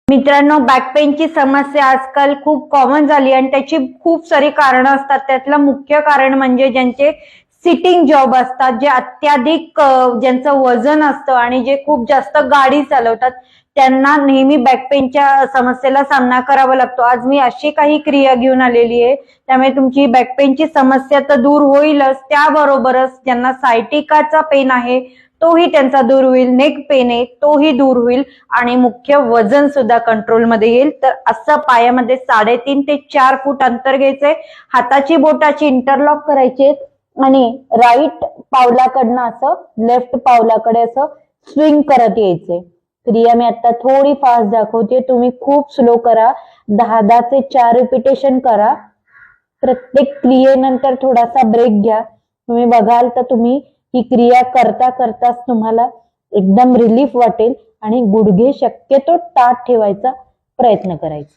मित्रांनो, बॅक पेनची समस्या आजकाल खूप कॉमन झाली आणि त्याची खूप सारी कारणं असतात. त्यातलं मुख्य कारण म्हणजे ज्यांचे सिटिंग जॉब असतात, जे अत्याधिक ज्यांचं वजन असतं आणि जे खूप जास्त गाडी चालवतात, त्यांना नेहमी बॅक पेनच्या समस्येला सामना करावा लागतो. आज मी अशी काही क्रिया घेऊन आलेली आहे, त्यामुळे तुमची बॅक पेनची समस्या तर दूर होईलच, त्याबरोबरच ज्यांना सायटिकाचा पेन आहे तोही त्यांचा दूर होईल, नेक पेन आहे तोही दूर होईल आणि मुख्य वजन सुद्धा कंट्रोलमध्ये येईल. तर असं पायामध्ये 3.5 ते 4 फूट अंतर घ्यायचंय, हाताची बोटाची इंटरलॉक करायची आणि राईट पावलाकडनं असं लेफ्ट पावलाकडे असं स्विंग करत यायचे. क्रिया मी आता थोडी फास्ट दाखवते, तुम्ही खूप स्लो करा. 10 ते 4 रिपिटेशन करा. प्रत्येक क्रियेनंतर थोडासा ब्रेक घ्या. तुम्ही बघाल तर तुम्ही ही क्रिया करता करताच तुम्हाला एकदम रिलीफ वाटेल आणि गुडघे शक्यतो ताठ ठेवायचा प्रयत्न करायचा.